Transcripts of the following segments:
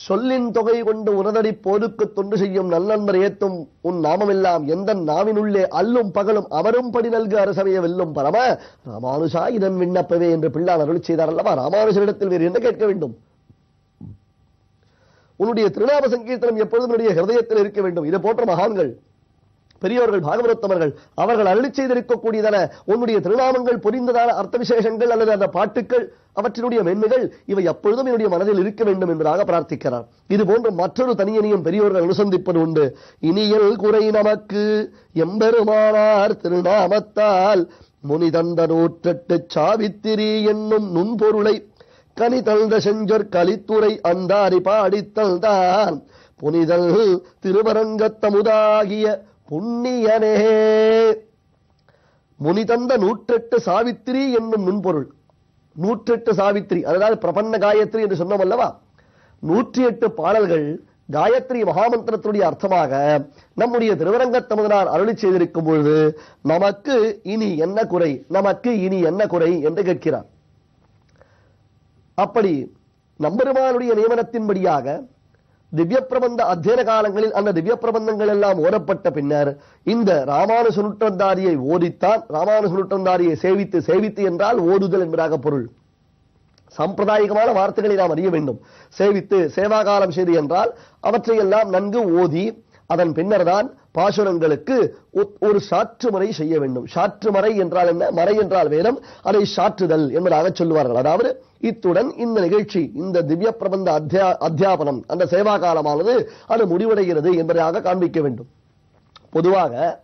சொல்லின் தொகை கொண்டு உனதடி போருக்கு தொண்டு செய்யும் நல்லன்பர் ஏத்தும் உன் நாமமெல்லாம் எந்த நாவினுள்ளே அல்லும் பகலும் அவரும் படி நல்கு அரசவைய வெல்லும் பரம ராமானுஷா இதன் விண்ணப்பவே என்று பிள்ளான் அருள் செய்தார் அல்லவா. ராமானுஷரிடத்தில் வேறு என்ன கேட்க வேண்டும்? உன்னுடைய திருநாம சங்கீர்த்தனம் எப்பொழுதும் உன்னுடைய ஹிருதயத்தில் இருக்க வேண்டும். இதை போன்ற மகான்கள் பெரியவர்கள் பாகவதோத்தமர்கள் அவர்கள் அருளி செய்திருக்கக்கூடியதான உன்னுடைய திருநாமங்கள் புரிந்ததான அர்த்த விசேஷங்கள் அல்லது அந்த பாட்டுக்கள் அவற்றினுடைய மென்மைகள் இவை எப்பொழுதும் என்னுடைய மனதில் இருக்க வேண்டும் என்பதாக பிரார்த்திக்கிறார். இது போன்ற மற்றொரு தனியனியும் பெரியோர்கள் அனுசந்திப்பது உண்டு. இனியல் குறை நமக்கு எம்பெருமானார் திருநாமத்தால் முனிதந்த 108 சாவித்திரி என்னும் நுண்பொருளை கனிதழ்ந்த செஞ்சொற் கலித்துறை அந்தாரி பாடித்தல் தான் புனிதல் திருவரங்கத்தமுதாகிய புண்ணியனே. முனிதந்த 108 சாவித்திரி என்னும் நுண்பொருள். 108 சாவித்திரி, அதாவது பிரபன்ன காயத்ரி என்று சொன்னோம் அல்லவா. 108 பாடல்கள் காயத்ரி மகாமந்திரத்துடைய அர்த்தமாக நம்முடைய திருவரங்கத்தமுதனார் அருளி செய்திருக்கும் பொழுது நமக்கு இனி என்ன குறை, நமக்கு இனி என்ன குறை என்று கேட்கிறார். அப்படி நம்பெருமானுடைய நியமனத்தின்படியாக திவ்ய பிரபந்த அத்தியன காலங்களில் அந்த திவ்ய பிரபந்தங்கள் எல்லாம் ஓடப்பட்ட பின்னர் இந்த ராமானுஜனுட்டந்தாரியை ஓதித்தான். ராமானுஜனுட்டந்தாரியை சேவித்து, சேவித்து என்றால் ஓடுதல் என்பதாக பொருள். சாம்பிரதாயிகமான வார்த்தைகளை நாம் அறிய வேண்டும். சேவித்து சேவாகாலம் செய்து என்றால் அவற்றையெல்லாம் நன்கு ஓதி அதன் பின்னர் தான் பாசுரங்களுக்கு ஒரு சாற்றுமறை செய்ய வேண்டும். சாற்றுமறை என்றால் என்ன? மறை என்றால் வேதம், அதை சாற்றுதல் என்பதாக சொல்லுவார்கள். அதாவது இத்துடன் இந்த நிகழ்ச்சி, இந்த திவ்ய பிரபந்த அத்தியாபனம், அந்த சேவா காலமானது அது முடிவடைகிறது என்பதாக காண்பிக்க வேண்டும். பொதுவாக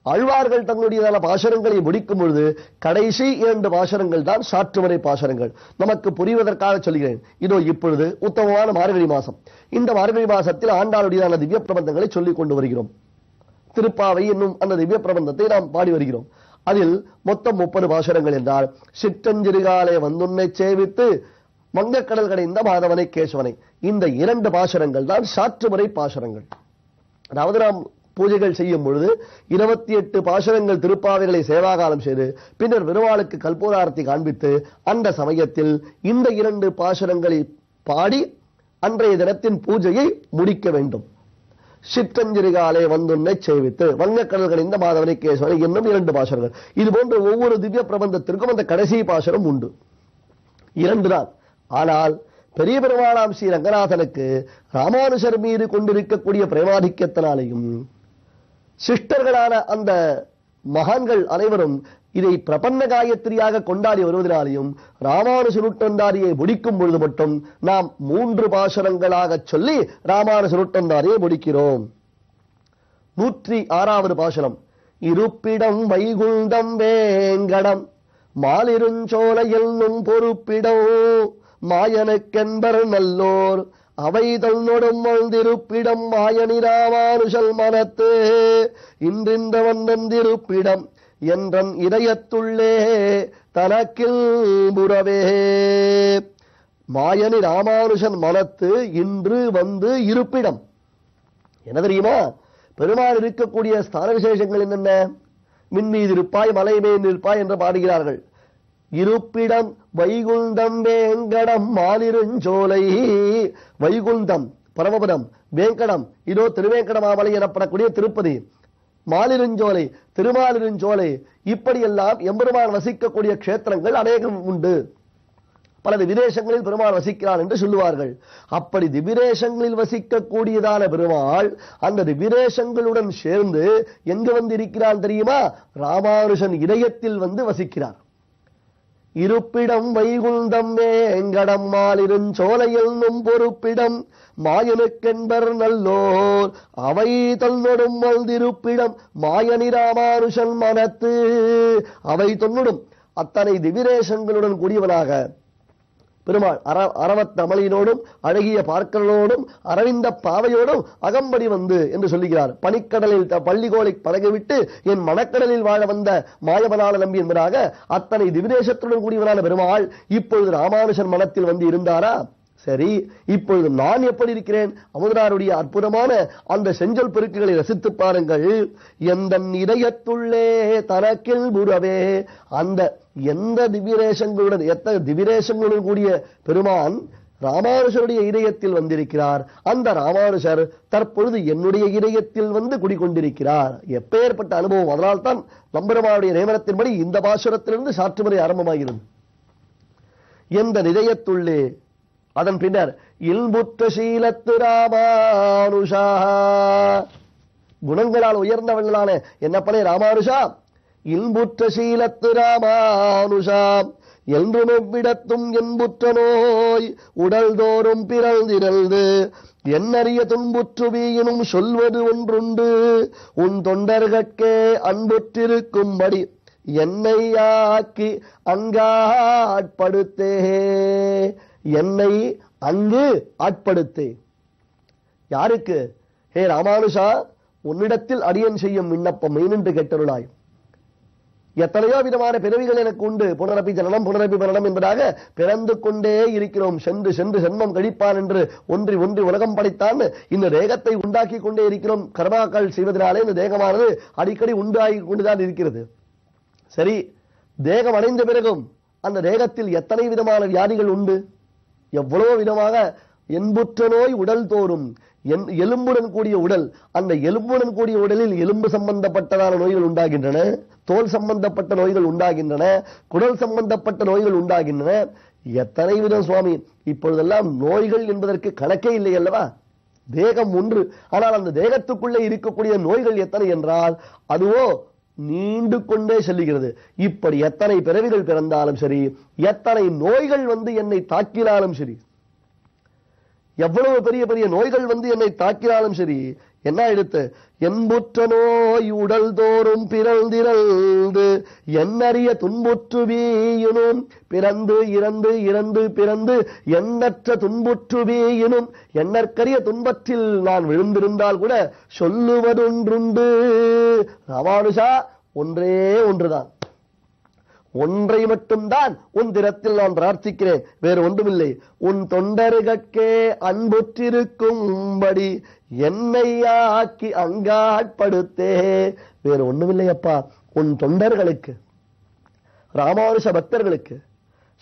ஆழ்வார்கள் தங்களுடைய பாசுரங்களை முடிக்கும் பொழுது கடைசி 2 பாசுரங்கள் தான் சாற்றுமறை பாசுரங்கள். நமக்கு புரிவதற்காக சொல்கிறேன். இதோ இப்பொழுது உத்தமமான மார்கழி மாசம். இந்த மார்கழி மாசத்தில் ஆண்டாளுடைய திவ்ய பிரபந்தங்களை சொல்லிக் கொண்டு வருகிறோம். திருப்பாவை என்னும் அந்த திவ்ய பிரபந்தத்தை நாம் பாடி வருகிறோம். அதில் மொத்தம் 30 பாசுரங்கள் என்றால் சிற்றஞ்சிறுகாலே வந்துன்னை சேவித்து வங்கக்கடல் கடைந்த மாதவனை கேசவனை, இந்த 2 பாசுரங்கள் தான் சாற்றுமுறை பாசுரங்கள். அதாவது நாம் பூஜைகள் செய்யும் பொழுது 28 பாசுரங்கள் திருப்பாவைகளை சேவாகாலம் செய்து பின்னர் பெருமாளுக்கு கல்பூரார்த்தி காண்பித்து அந்த சமயத்தில் இந்த 2 பாசுரங்களை பாடி அன்றைய தினத்தின் பூஜையை முடிக்க வேண்டும். சிற்றஞ்சிறுகாலே வந்துன்னை சேவித்து வங்கக்கடல் கடைந்த மாதவனை கேசவனை என்னும் 2 பாசுரங்கள். இது போன்ற ஒவ்வொரு திவ்ய பிரபந்தத்திற்கும் அந்த கடைசி பாசுரம் உண்டு. 2 தான். ஆனால் பெரிய பெருமாளாம் ஸ்ரீ ரங்கநாதனுக்கு ராமானுஜர் மீது கொண்டிருக்கக்கூடிய பிரேமாதிக்கத்தினாலேயும் சிஷ்டர்களான அந்த மகான்கள் அனைவரும் இதை பிரபன்ன காயத்ரியாக கொண்டாடி வருவதனாலேயும் ராமானுஜனுட்டந்தாரியை முடிக்கும் பொழுது மட்டும் நாம் 3 பாசுரங்களாக சொல்லி ராமானுஜனுட்டந்தாரியை முடிக்கிறோம். 106வது பாசுரம். இருப்பிடம் வைகுண்டம் வேங்கடம் மாலிருஞ்சோலையில் நும் பொறுப்பிடம் மாயனுக்கென்பர் நல்லோர் அவை தன்னொடும் வந்திருப்பிடம் மாயனி ராமானுஷல் மனத்து இன்றிந்த வந்திருப்பிடம் என்றன் இதயத்துள்ளே தனக்கில் புறவே. மாயனி ராமானுஷன் மனத்து இன்று வந்து இருப்பிடம் என்ன தெரியுமா? பெருமாள் இருக்கக்கூடிய ஸ்தான விசேஷங்கள் என்னென்ன? மின்மீது இருப்பாய், மலை மேல் இருப்பாய் என்று பாடுகிறார்கள். இருப்பிடம் வைகுண்டம் வேங்கடம் மாலிருஞ்சோலை. வைகுண்டம் பரமபதம், வேங்கடம் இதோ திருவேங்கடமாமலை எனப்படக்கூடிய திருப்பதி, மாலிருஞ்சோலை திருமாலிருஞ்சோலை, இப்படியெல்லாம் எம்பெருமான் வசிக்கக்கூடிய க்ஷேத்திரங்கள் அநேகம் உண்டு. பல திவிதேசங்களில் பெருமாள் வசிக்கிறான் என்று சொல்லுவார்கள். அப்படி திவிதேசங்களில் வசிக்கக்கூடியதான பெருமாள் அந்த திவிதேசங்களுடன் சேர்ந்து எங்கு வந்து இருக்கிறான் தெரியுமா? ராமானுஜன் இதயத்தில் வந்து வசிக்கிறார். இருப்பிடம் வைகுண்டம் வேங்கடம் மாலிருஞ்சோலையில் நும் பொறுப்பிடம் மாயனுக்கென்பர் நல்லோர் அவை தொன்னொடும் வந்திருப்பிடம் மாயனி ராமானுஷன் மனத்து. அவை தொன்னொடும் அத்தனை திவிதேசங்களுடன் கூடியவனாக பெருமாள் அரவத்தமலினோடும் அழகிய பார்க்கலோடும் அரவிந்த பாவையோடும் அகம்படி வந்து என்று சொல்லுகிறார். பனிக்கடலில் பள்ளிகோலை பழகிவிட்டு என் மணக்கடலில் வாழ வந்த மாயவனால நம்பி என்பதாக அத்தனை திவிதேசத்துடன் கூடியவனான பெருமாள் இப்பொழுது ராமானுஷன் மனத்தில் வந்து இருந்தாரா? சரி, இப்பொழுது நான் எப்படி இருக்கிறேன்? அமுதனாருடைய அற்புதமான அந்த செஞ்சொல் பெருக்குகளை ரசித்து பாருங்கள். எந்த இதயத்துள்ளே தனக்கில் புறவே. அந்த எந்த திவ்யரேசங்களுடன் எத்தனை திவ்யரேசங்களுடன் கூடிய பெருமான் ராமானுஷருடைய இதயத்தில் வந்திருக்கிறார். அந்த ராமானுஷர் தற்பொழுது என்னுடைய இதயத்தில் வந்து குடிகொண்டிருக்கிறார். எப்பேற்பட்ட அனுபவம்! அதனால்தான் நம்பெருமானுடைய நியமனத்தின்படி இந்த பாசுரத்திலிருந்து சாற்றுமுறை ஆரம்பமாகிறது. எந்த நிதயத்துள்ளே அதன் பின்னர் இல்புற்ற சீலத்து ராமானுஷா, குணங்களால் உயர்ந்தவர்களான என்னப்பனே ராமானுஷா, இல்புற்ற சீலத்து ராமானுஷா, என்றும் எவ்விடத்தும் என்புற்ற நோய் உடல் தோறும் பிறந்திரல்து என்னறிய துன்புற்றுவீனும் சொல்வது ஒன்றுண்டு, உன் தொண்டர்கட்கே அன்புற்றிருக்கும்படி என்னை ஆக்கி அங்காட்படுத்தே. என்னை அங்கு ஆட்படுத்தே. யாருக்கு? ஹே ராமானுஷா, உன்னிடத்தில் அடியன் செய்யும் விண்ணப்பம் மெயினின்று கேட்டருளாய். எத்தனையோ விதமான பிறவிகள் எனக்கு உண்டு. புனரப்பி ஜனனம் புனரப்பி மரணம் என்பதாக பிறந்து கொண்டே இருக்கிறோம். சென்று சென்று சென்மம் கழிப்பான் என்று ஒன்றி ஒன்றி உலகம் படைத்தான். இந்த தேகத்தை உண்டாக்கி கொண்டே இருக்கிறோம். கர்மாக்கள் செய்வதனாலே இந்த தேகமானது அடிக்கடி உண்டாகி கொண்டுதான் இருக்கிறது. சரி, தேகம் அடைந்த பிறகும் அந்த தேகத்தில் எத்தனை விதமான வியாதிகள் உண்டு, எவ்வளவு விதமாக. என்புற்ற நோய் உடல் தோறும், எலும்புடன் கூடிய உடல், அந்த எலும்புடன் கூடிய உடலில் எலும்பு சம்பந்தப்பட்டதான நோய்கள் உண்டாகின்றன, தோல் சம்பந்தப்பட்ட நோய்கள் உண்டாகின்றன, குடல் சம்பந்தப்பட்ட நோய்கள் உண்டாகின்றன. எத்தனை விதம் சுவாமி! இப்பொழுதெல்லாம் நோய்கள் என்பதற்கு கணக்கே இல்லை அல்லவா? தேகம் ஒன்று, ஆனால் அந்த தேகத்துக்குள்ளே இருக்கக்கூடிய நோய்கள் எத்தனை என்றால் அதுவோ நீண்டு கொண்டே செல்லுகிறது. இப்படி எத்தனை பிறவிகள் பிறந்தாலும் சரி, எத்தனை நோய்கள் வந்து என்னை தாக்கினாலும் சரி, எவ்வளவு பெரிய பெரிய நோய்கள் வந்து என்னை தாக்கினாலும் சரி, என்ன எடுத்து என்புற்ற நோய் உடல் தோறும் பிறந்திரல்து என்னறிய துன்புற்று வீயினும் பிறந்து இறந்து இறந்து பிறந்து எண்ணற்ற துன்புற்று வீயினும் எண்ணற்கரிய துன்பத்தில் நான் விழுந்திருந்தால் கூட சொல்லுவதொன்றுண்டு. ராமானுஷா, ஒன்றே ஒன்றுதான், ஒன்றை மட்டும்தான் உன் திறத்தில் நான் பிரார்த்திக்கிறேன், வேறு ஒன்றுமில்லை. உன் தொண்டர்கட்கே அன்புற்றிருக்கும்படி என்னை ஆக்கி அங்காட்படுத்தே. வேறு ஒண்ணுமில்லை அப்பா, உன் தொண்டர்களுக்கு, ராமானுஷ பக்தர்களுக்கு,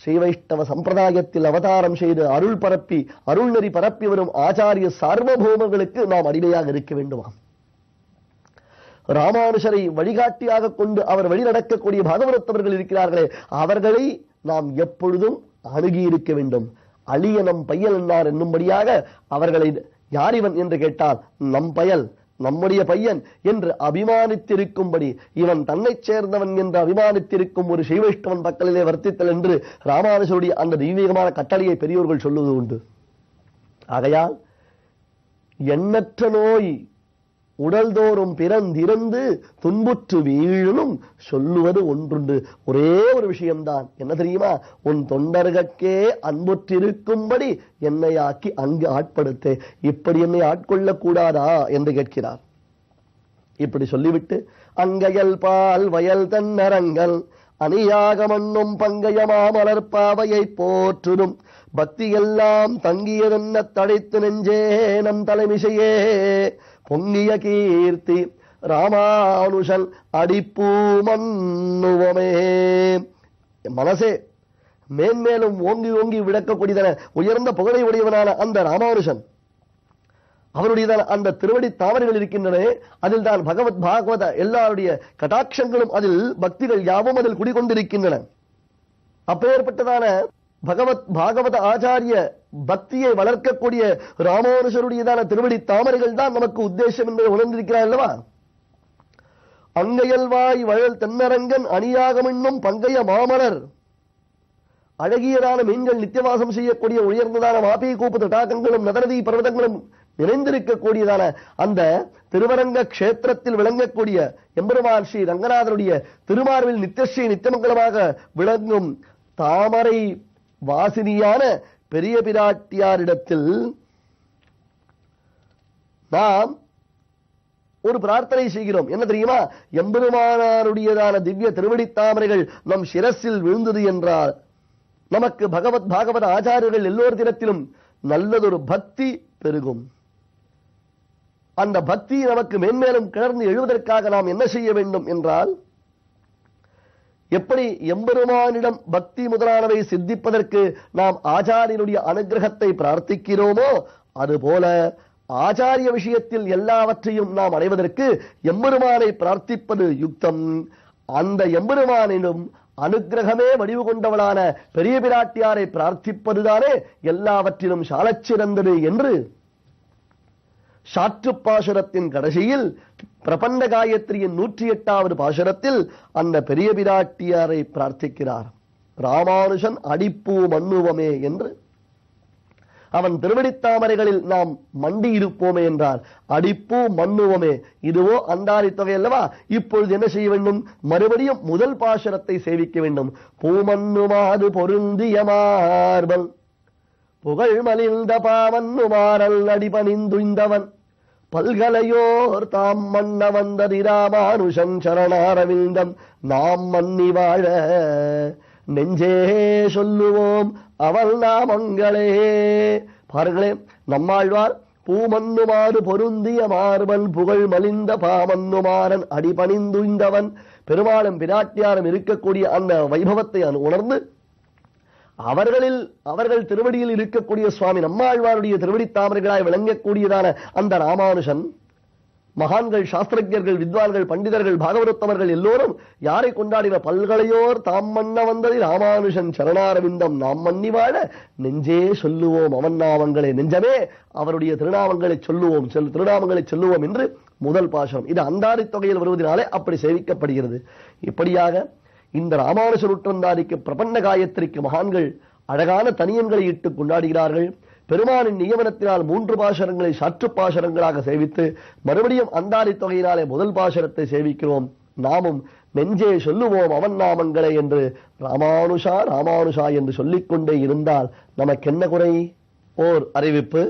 ஸ்ரீ வைஷ்ணவ சம்பிரதாயத்தில் அவதாரம் செய்து அருள் பரப்பி அருள் நெறி பரப்பி வரும் ஆச்சாரிய சார்வபௌமர்களுக்கு நாம் அடிமையாக இருக்க வேண்டுமாம். ராமானுஷரை வழிகாட்டியாக கொண்டு அவர் வழி நடக்கக்கூடிய பாகவதத்தவர்கள் இருக்கிறார்களே, அவர்களை நாம் எப்பொழுதும் அணுகி இருக்க வேண்டும். அழியனம் பையல் என்னார் என்னும்படியாக அவர்களை, யார் இவன் என்று கேட்டால் நம் பயல், நம்முடைய பையன் என்று அபிமானித்திருக்கும்படி, இவன் தன்னை சேர்ந்தவன் என்று அபிமானித்திருக்கும் ஒரு ஸ்ரீவைஷ்ணவன் பக்கலிலே வர்த்தித்தல் என்று ராமானுஷருடைய அந்த தெய்வீகமான கட்டளையை பெரியோர்கள் சொல்லுவது உண்டு. ஆகையால் எண்ணற்ற நோய் உடல் தோறும் பிறந்திறந்து துன்புற்று வீழும் சொல்லுவது ஒன்றுண்டு. ஒரே ஒரு விஷயம்தான், என்ன தெரியுமா? உன் தொண்டர்கட்கே அன்புற்றிருக்கும்படி என்னை ஆக்கி அங்கு ஆட்படுத்தே. இப்படி என்னை ஆட்கொள்ளக் கூடாதா என்று கேட்கிறார். இப்படி சொல்லிவிட்டு அங்கையல் பால் வயல் தன்னரங்கள் அணியாக மண்ணும் பங்கயமா மலர்பாவையை போற்றுதும் பக்தி எல்லாம் தங்கியதென்ன தடைத்து நெஞ்சே நம் தலைமிசையே பொங்கிய கீர்த்தி ராமானுஷன் அடிப்பூ மன்னுவமே. மனசே, மேன்மேலும் ஓங்கி ஓங்கி விளக்கக்கூடியதான உயர்ந்த புகழை உடையவனான அந்த ராமானுஷன், அவருடைய அந்த திருவடி தாமரைகள் இருக்கின்றன, அதில் தான் பகவத் பாகவத எல்லாருடைய கடாட்சங்களும், அதில் பக்திகள் யாவும் அதில் குடிகொண்டிருக்கின்றன. அப்பேற்பட்டதான பகவத் பாகவத ஆச்சாரிய பக்தியை வளர்க்கக்கூடிய ராமானுஷருடையதான திருவடி தாமரைகள் தான் நமக்கு உத்தேசம் என்பதை உணர்ந்திருக்கிறார் அல்லவா? அங்கையல்வாய் வயல் தென்னரங்கன் அணியாகமின்னும் பங்கைய மாமலர், அழகியதான மீன்கள் நித்தியவாசம் செய்யக்கூடிய உயர்ந்ததான மாபி கூப்பு தடாகங்களும் நதநதி பர்வதங்களும் நிறைந்திருக்கக்கூடியதான அந்த திருவரங்க கஷேத்திரத்தில் விளங்கக்கூடிய எம்பெருமான் ஸ்ரீ ரங்கநாதருடைய திருமார்பில் நித்தியஸ்ரீ நித்தியமங்கலமாக விளங்கும் தாமரை வாசினியான பெரிய பிராட்டியாரிடத்தில் நாம் ஒரு பிரார்த்தனை செய்கிறோம். என்ன தெரியுமா? எம்பெருமானாருடையதான திவ்ய திருவடி தாமரைகள் நம் சிரசில் விழுந்தது என்றால் நமக்கு பகவத் பாகவத ஆச்சாரியர்கள் எல்லோர் தினத்திலும் நல்லதொரு பக்தி பெருகும். அந்த பக்தி நமக்கு மேன்மேலும் கிளர்ந்து எழுவதற்காக நாம் என்ன செய்ய வேண்டும் என்றால், எப்படி எம்பெருமானிடம் பக்தி முதலானவை சித்திப்பதற்கு நாம் ஆச்சாரியனுடைய அனுகிரகத்தை பிரார்த்திக்கிறோமோ அதுபோல ஆச்சாரிய விஷயத்தில் எல்லாவற்றையும் நாம் அடைவதற்கு எம்பெருமானை பிரார்த்திப்பது யுக்தம். அந்த எம்பெருமானிடம் அனுகிரகமே வடிவு கொண்டவளான பெரிய பிராட்டியாரை பிரார்த்திப்பதுதானே எல்லாவற்றிலும் சாலச் சிறந்தது என்று சாற்றுப் பாசுரத்தின் கடைசியில் பிரபந்த காயத்ரியின் 108வது பாசுரத்தில் அந்த பெரிய பிராட்டியாரை பிரார்த்திக்கிறார். ராமானுஷன் அடிப்பூ மண்ணுவமே என்று அவன் திருவடித்தாமரைகளில் நாம் மண்டி இருப்போமே என்றார். அடிப்பூ மண்ணுவமே, இதுவோ அந்தாதி தொகை அல்லவா? இப்பொழுது என்ன செய்ய வேண்டும்? மறுபடியும் முதல் பாசுரத்தை சேவிக்க வேண்டும். பூமண்ணுமாது பொருந்திய மார்பல் புகழ் மலிந்த பாவன்னுமாறல் அடிபணிந்துய்ந்தவன் பல்கலையோர் தாம் மன்ன வந்ததி ராமானுஷன் சரணாரவிந்தம் நாம் மன்னி வாழ நெஞ்சே சொல்லுவோம் அவள் நாமங்களே. பாருங்களே, நம்மாழ்வார் பூமன்னுமாறு பொருந்திய மார்பன் புகழ் மலிந்த பாமன்னுமாறன் அடிபணிந்துய்ந்தவன் பெருமாளும் பிராட்டியாரும் இருக்கக்கூடிய அந்த வைபவத்தை உணர்ந்து அவர்கள் திருவடியில் இருக்கக்கூடிய சுவாமி நம்மாழ்வாருடைய திருவடி தாமரைகளாய் விளங்கக்கூடியதான அந்த ராமானுஷன் மகான்கள், சாஸ்திரஜர்கள், வித்வான்கள், பண்டிதர்கள், பாகவதத்தவர்கள் எல்லோரும் யாரை கொண்டாடின? பல்கலையோர் தாம் மன்ன வந்ததி ராமானுஷன் சரணாரவிந்தம் நாம் மன்னி வாழ நெஞ்சே சொல்லுவோம் அவன் நாமங்களே. நெஞ்சமே அவருடைய திருநாமங்களை சொல்லுவோம் என்று முதல் பாசுரம். இது அந்தாதி தொகையில் வருவதனாலே அப்படி சேவிக்கப்படுகிறது. இப்படியாக இந்த ராமானுஷ நூற்றந்தாதிக்கு பிரபந்த காயத்ரிக்கு மகான்கள் அழகான தனியன்களை இட்டு கொண்டாடுகிறார்கள். பெருமானின் நியமனத்தினால் 3 பாசுரங்களை சாற்று பாசுரங்களாக சேவித்து மறுபடியும் அந்தாதி தொகையினாலே முதல் பாசுரத்தை சேவிக்கிறோம். நாமும் நெஞ்சே சொல்லுவோம் அவன் நாமங்களே என்று ராமானுஷா ராமானுஷா என்று சொல்லிக்கொண்டே இருந்தால் நமக்கு என்ன குறை? ஓர் அறிவிப்பு.